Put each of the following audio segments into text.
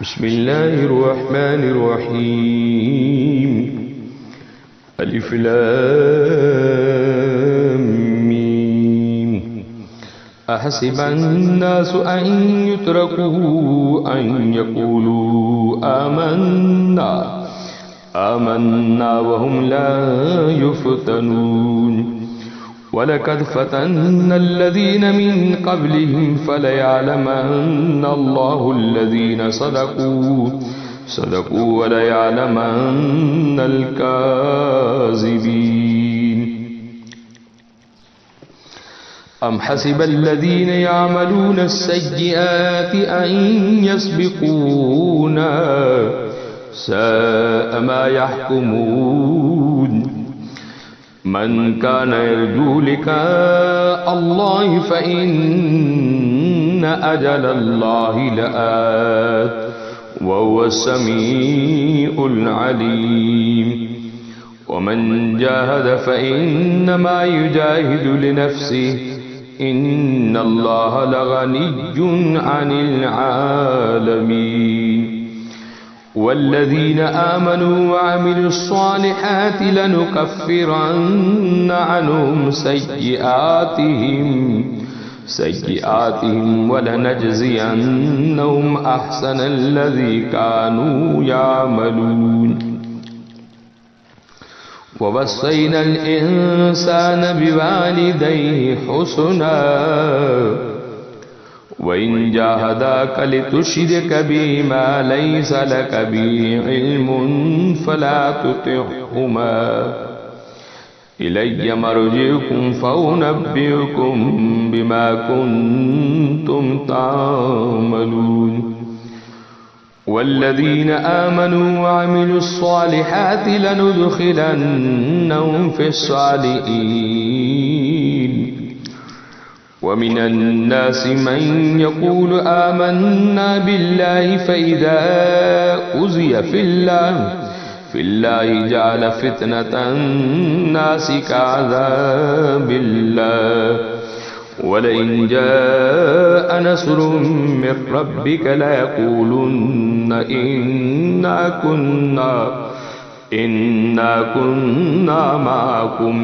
बिस्मिल्लाहिर्रहमानिर्रहीम। अलिफ लाम मीम। अहसिबन्नासु अन युत्रकू अन यक़ूलू आमन्ना वहुम ला युफ्तनून। वलक़द फ़तन्नल्लज़ीन मिन क़ब्लिहिम फ़लयअलमन्नल्लाहुल्लज़ीन सदक़ू वलयअलमन्नल काज़िबीन। अम हसिबल्लज़ीन यअमलून अस्सय्यिआति अन यस्बिक़ूना साअ मा यहकुमून। मन कान यर्जू लिक़ाअल्लाहि फ़इन्न अजलल्लाहि लआत वहुवस्समीउल अलीम। वमन जाहद फ़इन्नमा युजाहिदु लिनफ़्सिहि इन्नल्लाह लगनिय्युन अनिल आलमीन। वल्लज़ीन आमनू वअमिलुस्सालिहाति लनुकफ्फिरन्न अन्हुम सय्यिआतिहिम वलनजज़ियन्नहुम अहसनल्लज़ी कानू यअमलून। ववस्सैनल इंसान बिवालिदैहि हुस्ना वइन जाहदाक लितुश्रिक बिमा लैस लक बिहि इल्मुन फला तुतिअहुमा इलय्य मर्जिउकुम फउनब्बिउकुम बिमा कुन्तुम तामलून। वल्लज़ीन आमनू वअमिलुस्सालिहाति लनुदखिलन्नहुम फिस्सालिहीन। वमिनन्नास मन यक़ूलु आमन्ना बिल्लाहि फ़इज़ा उज़िय फ़िल्लाहि जअल फ़ित्नतन्नासि कअज़ाबिल्लाह। वलइन जाअ नस्रुम मिर रब्बिक लयक़ूलुन्न इन्ना कुन्ना मअकुम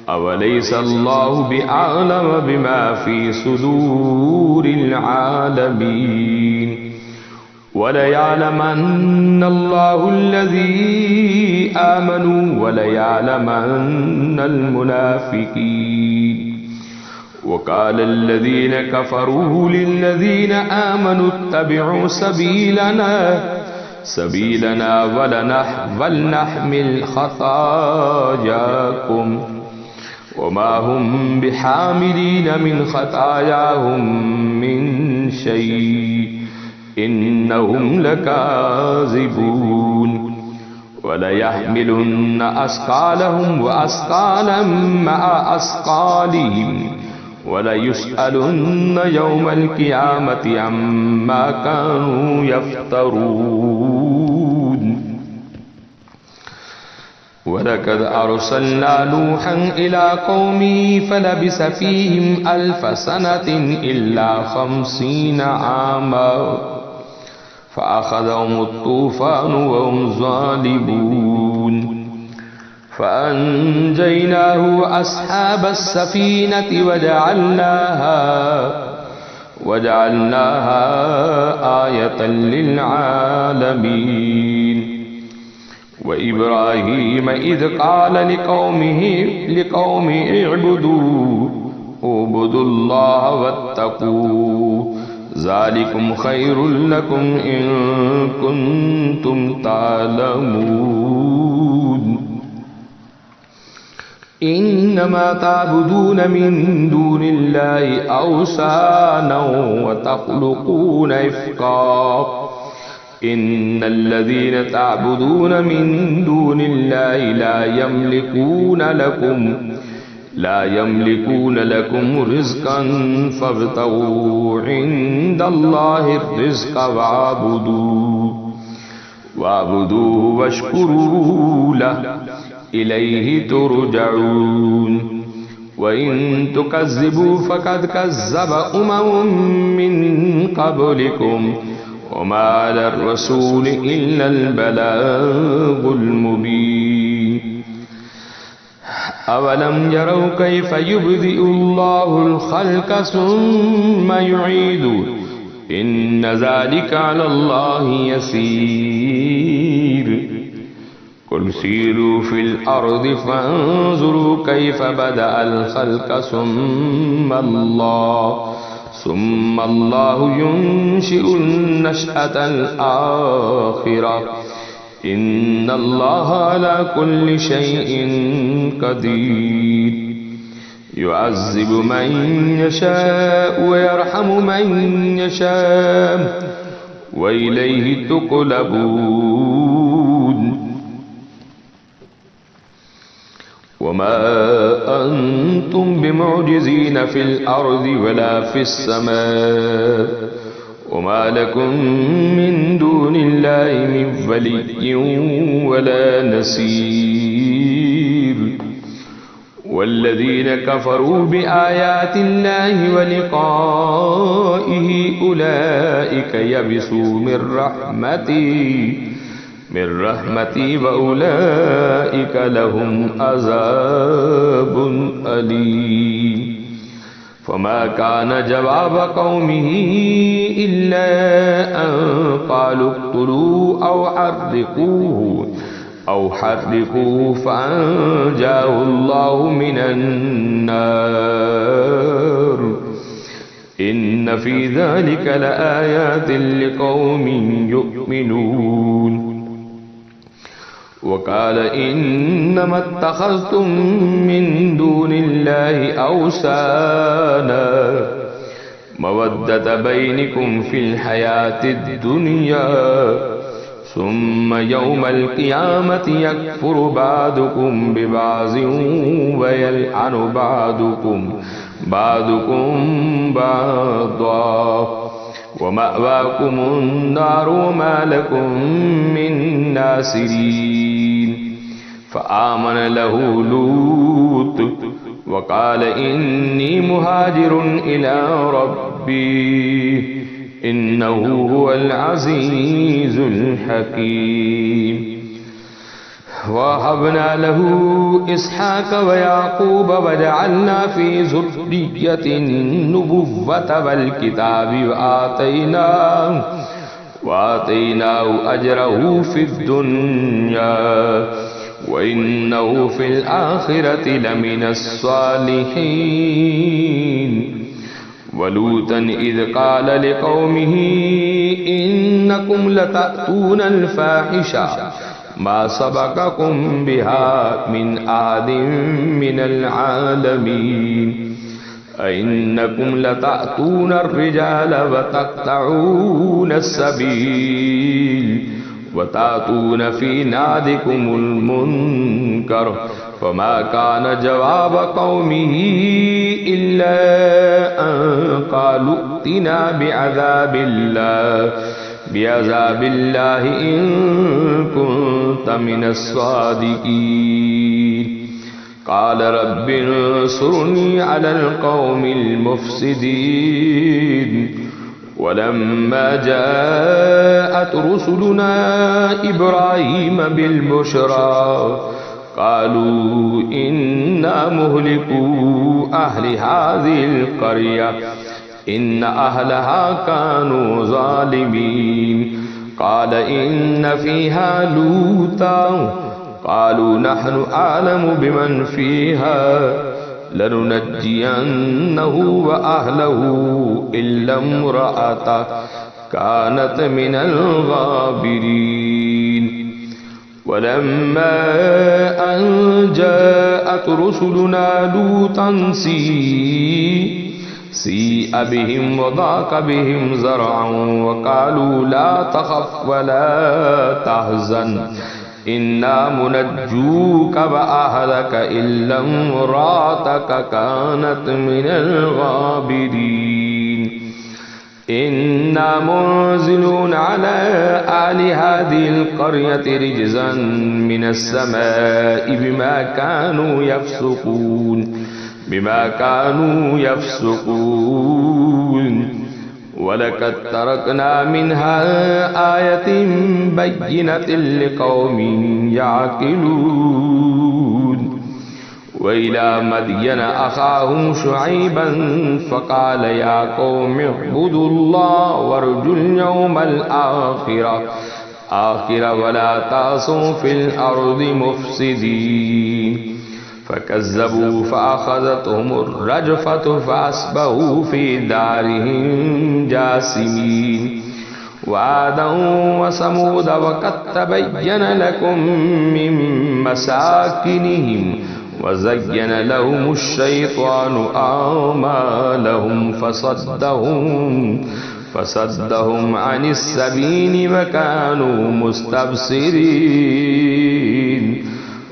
अवलैसल्लाहु बिअअलम बिमा फ़ी सुदूरिल आलमीन। वलयअलमन्नल्लाहुल्लज़ीन आमनू वलयअलमन्नल मुनाफ़िक़ीन। वक़ालल्लज़ीन कफ़रू लिल्लज़ीन आमनू इत्तबिअू सबीलना वलनहमिल ख़तायाकुम वमा हुम बिहामिलीन मिन ख़तायाहुम मिन शैइन इन्नहुम लकाज़िबून। वलयहमिलुन्न अस्क़ालहुम व अस्क़ालन मअ अस्क़ालिहिम वलयुस्अलुन्न यौमल क़ियामति अम्मा कानू यफ़्तरून। वलक़द अर्सलना नूहन इला क़ौमिही फ़लबिस फ़ीहिम अल्फ़ सनतिन इल्ला ख़म्सीन आमा फ़अख़ज़हुमुत तूफ़ानु वहुम ज़ालिमून। फ़अन्जयनाहु वअस्हाबस सफ़ीनति वजअलनाहा आयतन लिल आलमीन। व इब्राहीम इज़ क़ाल लिक़ौमिही उअ्बुदुल्लाह वत्तक़ू ज़ालिकुम ख़ैरुल लकुम इन कुन्तुम तालमून। इन्नमा ताबुदून मिन दूनिल्लाहि औसानन व तख़्लुक़ून इफ़्का इन्नल्लज़ीन ताबुदून मिन दूनिल्लाहि ला यमलिकून लकुम रिज़्क़न फ़ब्तग़ू इंदल्लाहिर रिज़्क़ वअबुदूहु वश्कुरू लहु इलैहि तुरजऊन। व इन तुकज़्ज़िबू फ़क़द कज़्ज़ब उममुम मिन क़ब्लिकुम वमा अला रसूल इल्लल बलागुल मुबीन। अवलम यरौ कैफ युब्दिउल्लाहुल खल्क़ सुम्मा युईदु इन्न ज़ालिका अलल्लाहि यसीर। कुल सीरू फिल अर्दि फंजुरू कैफ बदअल खल्क़ सुम्मा अल्लाहु युनशिउन नशअतल आखिरह इन्नल्लाहा अला कुल्लि शैइन क़दीर। युअज़्ज़िबु मन यशाअु व यरहमु मन यशाअ व इलैहि तुक़लबून। वमा अंतुम बिमुअजिज़ीन फिल अर्दि वला फिस समा वमा लकुम मिन दूनिल्लाहि मिन वलिय्यिन वला नसीर। वल्लज़ीन कफ़रू बिआयातिल्लाहि व लिक़ाइहि उलाइक यबिसू मिन रहमती व उलाइक लहुम अज़ाबुन अलीम। फमा कान जवाब कौमिही इल्ला अन क़ालू इक़्तुलू औ हर्रिक़ूहु फ़अंजाहुल्लाहु मिनन नार। इन्न फ़ी ज़ालिका लआयातिन लिक़ौमिन युमिनून। वक़ाल इन्नमा इत्तख़ज़्तुम मिन दूनिल्लाहि औसाना मवद्दत बैनिकुम फ़िल हयातिद दुनिया सुम्म यौमल क़ियामति यकफ़ुरु बादुकुम बिबाज़िन व यलअनु बादुकुम बाज़ा व मअवाकुमुन नार व मा लकुम मिन नासिरीन। फ़आमन लहु लूत व क़ाल इन्नी मुहाजिरुन इला रब्बी इन्नहु हुवल अज़ीज़ुल हकीम। वहबना लहू इसहाक़ व याक़ूब वजअलना फ़ी ज़ुर्रिय्यतिन नुबुव्वत वल किताब वआतैनाहु अजरहु फ़िद दुन्या व इन्नहु फ़िल आख़िरति लमिनस सालिहीन। वलूतन इज़ क़ाल लिक़ौमिही इन्नकुम लतअतूनल फ़ाहिशा मा सबक़कुम बिहा मिन अहदिन मिनल आलमीन। अइन्नकुम लतअतूनर रिजाल व तक़तऊनस सबील व तातून फ़ी नादिकुमुल मुनकर। फमा कान जवाब कौमिही इल्ला अन क़ालू इअ्तिना बिअज़ाबिल्लाहि इन कुन्त मिनस सादिक़ीन। क़ाल रब्बिन्सुरनी अलल क़ौमिल मुफ़्सिदीन। वलम्मा जाअत रुसुलुना इब्राहीम बिल बुशरा क़ालू इन्ना मुहलिकू अहलि हाज़िल क़र्या इन्न अहलहा कानू ज़ालिमीन। क़ाल इन्न फ़ीहा लूता क़ालू नहनु आलमु बिमन फ़ीहा लनुनज्जियन्नहु व अहलहु इल्ला इम्रअतह कानत मिनल गाबिरीन। वलम्मा अन जाअत रुसुलुना लूतन सीअ बिहिम व ज़ाक़ बिहिम ज़रअन व क़ालू ला तख़फ़ व ला तहज़न इन्ना मुनज्जूक व अहलक इल्ला इम्रअतक कानत मिनल गाबिरीन। इन्ना मुनज़िलून अला आलि हाज़िहिल क़र्यति रिज़्ज़न मिनस समाइ बिमा कानू यफ़्सुक़ून। वलक़द तरकना मिन्हा आयतिन बय्यिनतिन लिक़ौमिन याक़िलून। व इला मदयन अख़ाहुम शुअय्बन फ़क़ाल या क़ौमि इअ्बुदुल्लाह वरजुल यौमल आखिर वला तासौ फिल अर्दि मुफ़्सिदीन। फ़कज़्ज़बू फ़अख़ज़तहुमुर रजफ़तु फ़अस्बहू फ़ी दारिहिम जासिमीन। वआदन व समूद वक़द तबय्यन लकुम मिन मसाकिनिहिम वज़य्यन लहुमुश शैतानु अअमालहुम फसद्दहुम अनिस सबील वकानू मुस्तबसिरीन।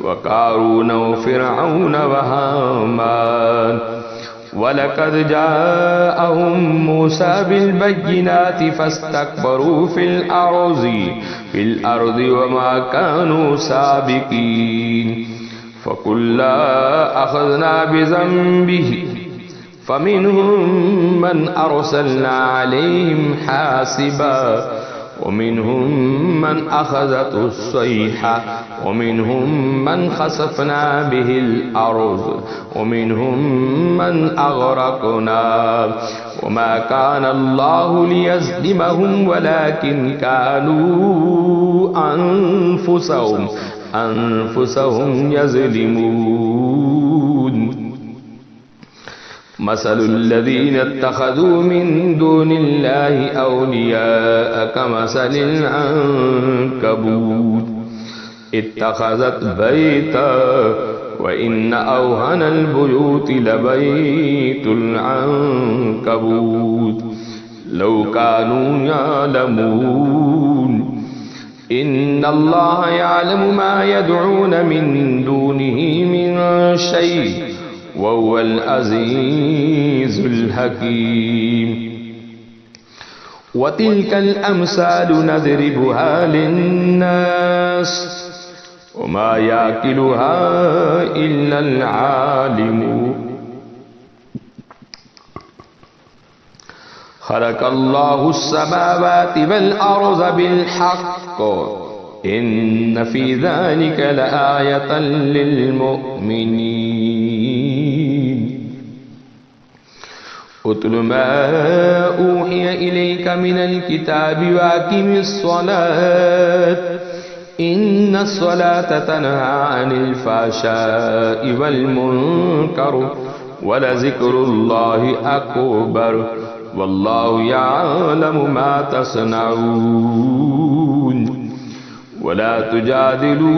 वक़ारून फ़िरऔन वहामान वलक़द जाअहुम मूसा बिलबय्यिनाति फ़स्तकबरू फ़िल अर्दि वमा कानू साबिक़ीन। फ़कुल्ला अख़ज़ना बिज़ंबिही फ़मिन्हुम मन अरसलना अलैहिम हासिबा वमिन्हुम मन अख़ज़तहुस सैहा वमिन्हुम मन ख़सफ़ना बिहिल अर्ज़ वमिन्हुम मन अग़रक़ना वमा कान अल्लाहु लियज़्लिमहुम वलाकिन कानू अनफुसहुम यज़लिमून। मसलुल्लज़ीना इत्तख़ज़ू मिन दूनिल्लाहि औलियाअ कमसलिल अन्कबूत इत्तख़ज़त बैतन व इन्न अवहनल बुयूति लबैतुल अन्कबूत लौ कानू यअलमून। इन्नल्लाह यअलमु मा यदऊन मिन दूनिही मिन शै' वहुवल अज़ीज़ुल हकीम। वतिल्कल अम्सालु नज़रिबुहा लिन्नास वमा याक़िलुहा इल्लल आलिमून। ख़लक़ल्लाहुस समावाति वल अर्ज़ बिल हक़्क़ इन्न फ़ी ज़ालिका लआयतन लिल मुअ्मिनीन। उतलु मा ऊहिय इलैका मिनल किताबि वअक़िमिस स्वलात इन्नस स्वलात तन्हा अनिल फ़हशाइ वल मुनकर वलज़िक्रुल्लाहि अकबर वल्लाहु यअलमु मा तस्नऊन। वला तुजादिलू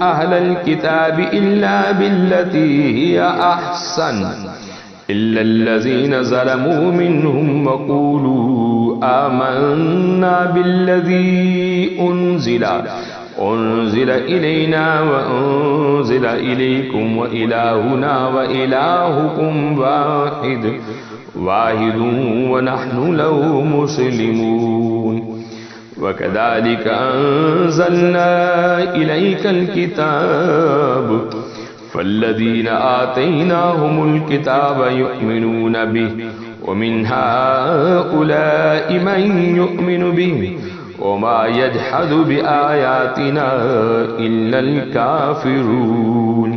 अहलल किताबि इल्ला बिल्लती हिय अहसन इल्लल्लज़ीना ज़लमू मिन्हुम वक़ूलू आमन्ना बिल्लज़ी उन्ज़िला इलैना व उन्ज़िला इलैकुम व इलाहुना व इलाहुकुम वाहिदुन व नहनु लहु मुस्लिमून। वकज़ालिक अंज़लना इलैकल किताब फ़ल्लज़ीना आतैनाहुमुल किताब युमिनून बिही व मिन हाउलाइ मन युमिनु बिही वमा यजहदु बिआयातिना इल्लल काफ़िरून।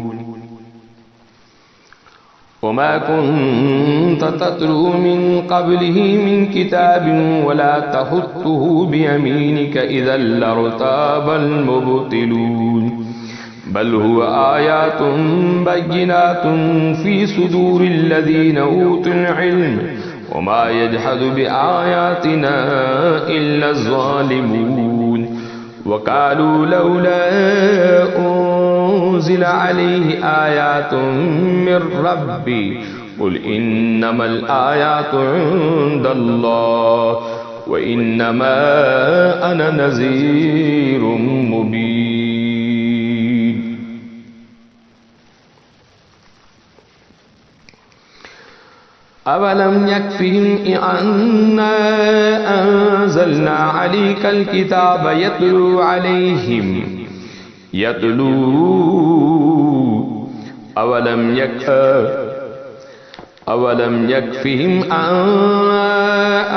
वमा कुन्त तत्लू मिन क़ब्लिही मिन किताबिन वला तख़ुत्तुहु बियमीनिक इज़् लर्ताबल मुब्तिलून। बल हुवा आयातुन बय्यिनातुन फ़ी सुदूरिल्लज़ीना ऊतुल इल्म वमा यजहदु बिआयातिना इल्ला ज़ालिमून। वक़ालू लौला उन्ज़िला अलैहि आयातुन मिर रब्बी क़ुल इन्नमल आयातु इंदल्लाह व इन्नमा अना नज़ीरुम मुबीन। अवलम यक्फ़िहिम अन्ना अंज़लना अलैकल किताब أولم يكفهم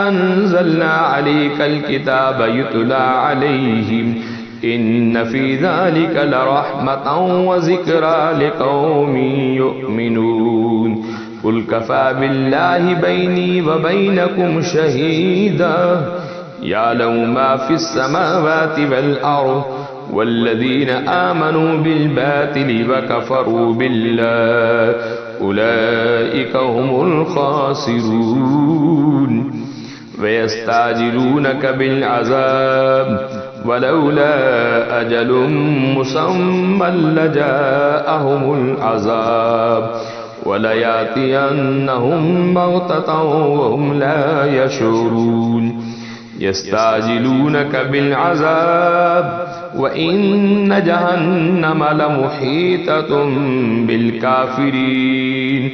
أنزلنا عليك الكتاب يتلى عليهم إن في ذلك لرحمة وذكرى لقوم يؤمنون قل كفى بالله بيني وبينكم شهيدا يعلم ما في السماوات والأرض والذين آمنوا بالباطل وكفروا بالله أولئك هم الخاسرون ويستعجلونك بالعذاب ولولا أجل مسمى لجاءهم العذاب وليأتينهم بغتة وهم لا يشعرون يستعجلونك بالعذاب وإن جهنم لمحيطة بالكافرين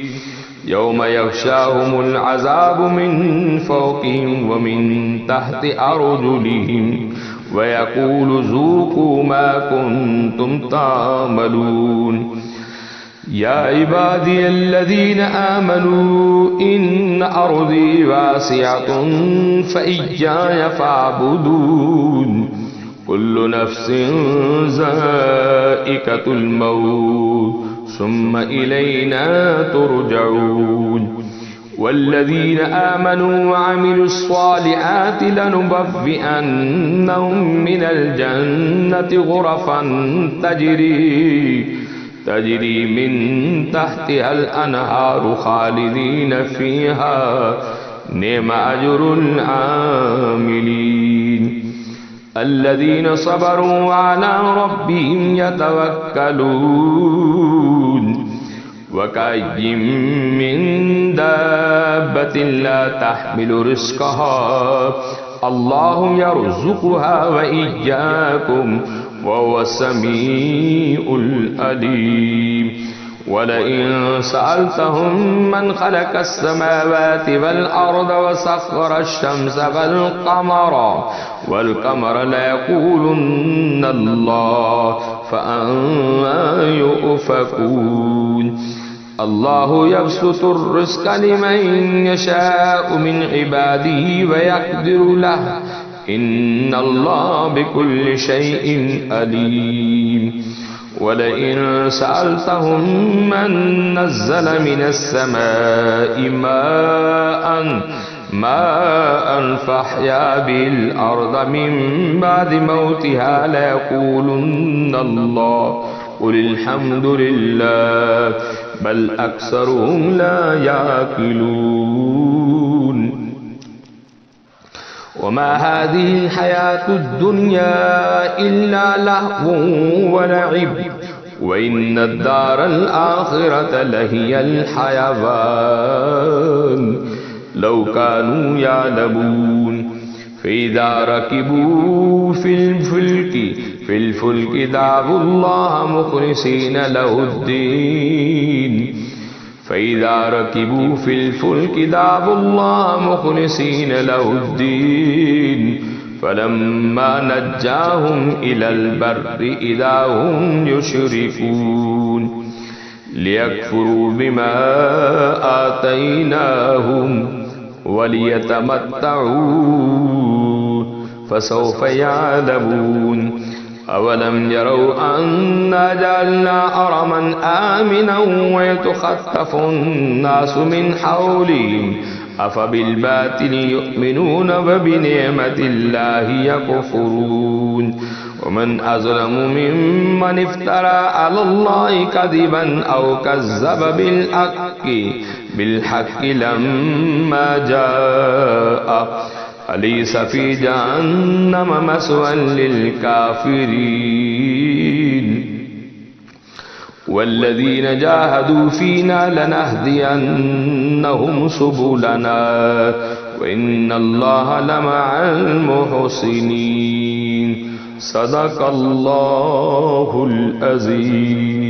يوم يغشاهم العذاب من فوقهم ومن تحت أرجلهم ويقول ذوقوا ما كنتم تعملون يا عبادي الذين آمنوا إن أرضي واسعة فإياي فاعبدون كل نفس ذائقة الموت ثم إلينا ترجعون والذين آمنوا وعملوا الصالحات لنبوئنهم من الجنة غرفا تجري من تحتها الأنهار خالدين فيها نعم أجر العاملين الذين صبروا وعلى ربهم يتوكلون وكأي من دابة لا تحمل رزقها الله يرزقها وإياكم وهو السميع العليم ولئن سألتهم من خلق السماوات والأرض وسخر الشمس والقمر ليقولن الله فأنى يؤفكون الله يبسط الرزق لمن يشاء من عباده ويقدر له إن الله بكل شيء عليم ولئن سألتهم من نزل من السماء ماء فأحيا به الأرض من بعد موتها ليقولن الله قل الحمد لله بل أكثرهم لا يعقلون وما هذه الحياة الدنيا إلا لهو ولعب وإن الدار الآخرة لهي الحيوان لو كانوا يعلمون فإذا ركبوا في الفلك دعوا الله مخلصين له الدين فإذا ركبوا في الفلك دعوا الله مخلصين له الدين فلما نجاهم إلى البر إذا هم يشركون ليكفروا بما آتيناهم وليتمتعوا فسوف يعلمون أولم يروا أنا جعلنا حرما آمنا ويتخطف الناس من حولهم أفبالباطل يؤمنون وبنعمة الله يكفرون ومن أظلم ممن افترى على الله كذبا أو كذب بالحق لما جاء أليس في جهنم مثوى للكافرين والذين جاهدوا فينا لنهدينهم سبلنا وإن الله لمع المحسنين صدق الله العظيم.